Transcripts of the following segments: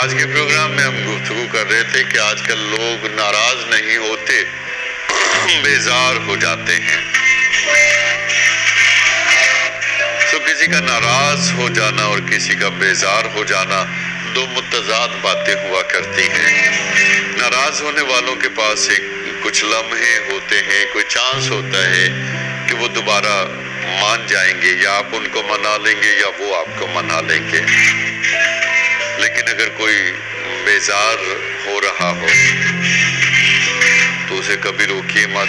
آج کے پروگرام میں ہم گفتگو کر رہے تھے کہ آج کل لوگ ناراض نہیں ہوتے، بیزار ہو جاتے ہیں۔ تو کسی کا ناراض ہو جانا اور کسی کا بیزار ہو جانا دو متضاد باتیں ہوا کرتی ہیں۔ ناراض ہونے والوں کے پاس کچھ لمحے ہوتے ہیں، کوئی چانس ہوتا ہے کہ وہ دوبارہ مان جائیں گے، یا آپ ان کو منا لیں گے یا وہ آپ کو منا لیں گے۔ لیکن اگر کوئی بیزار ہو رہا ہو تو اسے کبھی روکیے مت،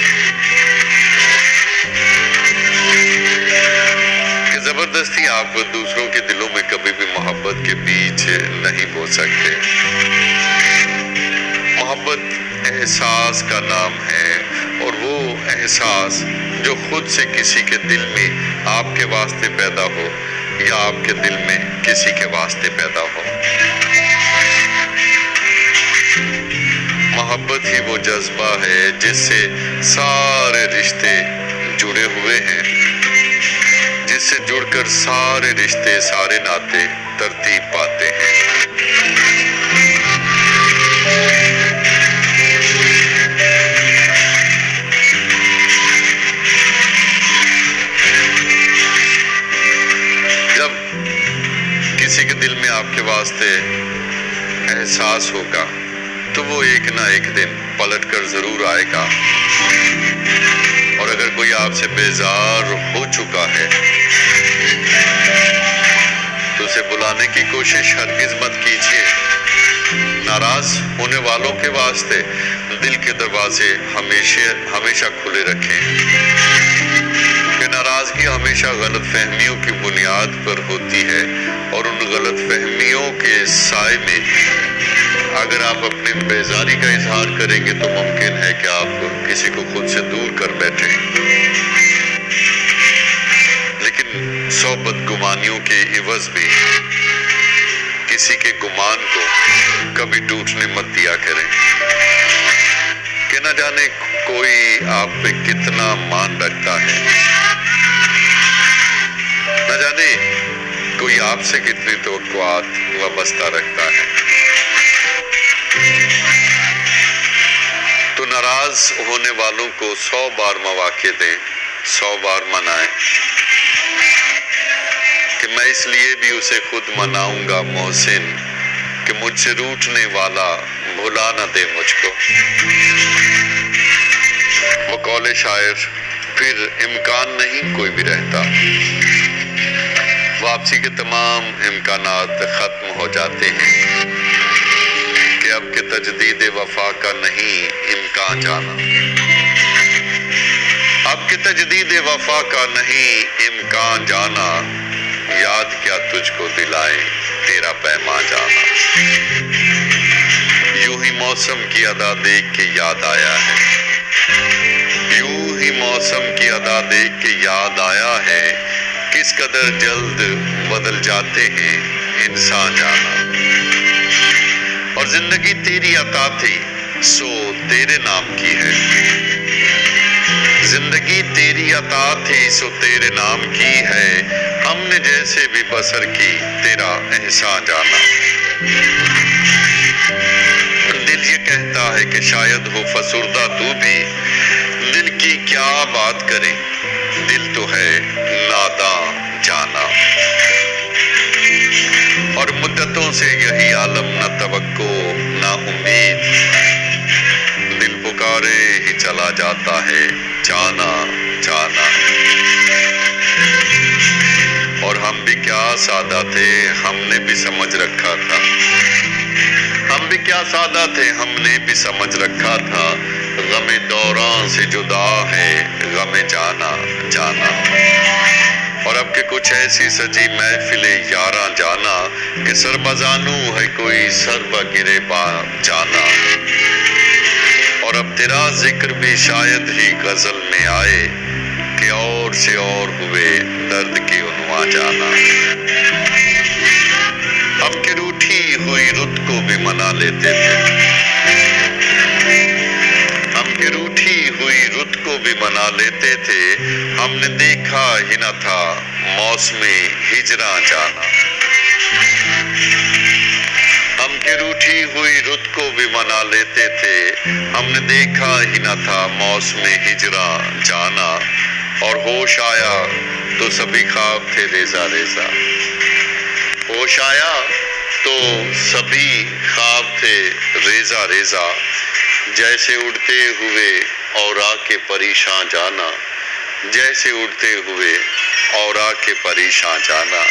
کہ زبردستی آپ دوسروں کے دلوں میں کبھی بھی محبت کے بیج نہیں بو سکتے۔ محبت احساس کا نام ہے، اور وہ احساس جو خود سے کسی کے دل میں آپ کے واسطے پیدا ہو یا آپ کے دل میں کسی کے واسطے پیدا ہو۔ محبت ہی وہ جذبہ ہے جس سے سارے رشتے جڑے ہوئے ہیں، جس سے جڑ کر سارے رشتے، سارے ناطے ترتیب پاتے ہیں۔ جب کسی کے دل میں آپ کے واسطے احساس ہوگا تو وہ ایک نہ ایک دن پلٹ کر ضرور آئے گا، اور اگر کوئی آپ سے بیزار ہو چکا ہے تو اسے بلانے کی کوشش ہرگز مت کیجیے۔ ناراض ہونے والوں کے واسطے دل کے دروازے ہمیشہ کھلے رکھیں، کہ ناراضگی ہمیشہ غلط فہمیوں کی بنیاد پر ہوتی ہے، اور ان غلط فہمیوں کے سائے میں اگر آپ اپنی بیزاری کا اظہار کریں گے تو ممکن ہے کہ آپ کسی کو خود سے دور کر بیٹھیں۔ لیکن سو بدگمانیوں کے عوض بھی کسی کے گمان کو کبھی ٹوٹنے مت دیا کریں، کہ نہ جانے کوئی آپ پہ کتنا مان رکھتا ہے، نہ جانے کوئی آپ سے کتنی توقعات وابستہ رکھتا ہے۔ تو ناراض ہونے والوں کو 100 بار مواقع دیں، 100 بار منائیں، کہ میں اس لیے بھی اسے خود مناؤں گا محسن، کہ مجھ سے روٹنے والا بھلا نہ دے مجھ کو۔ وہ قول شاعر، پھر امکان نہیں کوئی بھی رہتا، واپسی کے تمام امکانات ختم ہو جاتے ہیں، کہ اب کے تجدید وفا کا نہیں امکان جانا، اب کے تجدید وفا کا نہیں امکان جانا، یاد کیا تجھ کو دلائے تیرا پیمان جانا۔ یوں ہی موسم کی ادا دیکھ کے یاد آیا ہے، یوں ہی موسم کی ادا دیکھ کے یاد آیا ہے، کس قدر جلد بدل جاتے ہیں انسان جانا۔ اور زندگی تیری عطا تھی سو تیرے نام کی ہے، زندگی تیری عطا تھی سو تیرے نام کی ہے، ہم نے جیسے بھی بسر کی تیرا احسان جانا۔ دل یہ کہتا ہے کہ شاید ہو فسردہ تو بھی، دل کی کیا بات کرے، دل تو ہے ناداں جانا۔ اور مدتوں سے یہی عالم، نہ توقع نہ امید، دل پکارے ہی چلا جاتا ہے جانا جانا۔ اور ہم بھی کیا سادہ تھے، ہم نے بھی سمجھ رکھا تھا، ہم بھی کیا سادہ تھے، ہم نے بھی سمجھ رکھا تھا، غم دوران سے جدا ہے غم جانا جانا۔ اور اب کہ کچھ ایسی سجی محفل یاراں جانا، کہ سربزانو ہے کوئی سربہ گرے با جانا۔ اور اب تیرا ذکر بھی شاید ہی غزل میں آئے، کہ اور سے اور ہوئے درد کی عنواں جانا۔ اب کہ روٹھی ہوئی رت کو بھی منا لیتے تھے، ہم کہ روٹھی ہوئی رت کو بھی منا لیتے تھے، ہم نے دیکھا ہی نہ تھا موسم ہجراں جانا۔ ہم کہ کہ روٹھی ہوئی رت کو بھی منا لیتے تھے، ہم نے دیکھا ہی نہ تھا موسم ہجراں جانا، اور ہوش آیا تو سبھی خواب تھے ریزہ ریزہ، ہوش آیا تو سبھی خواب تھے ریزہ ریزہ، جیسے اڑتے ہوئے اورا کے پریشاں جانا، جیسے اڑتے ہوئے اورا کے پریشاں جانا۔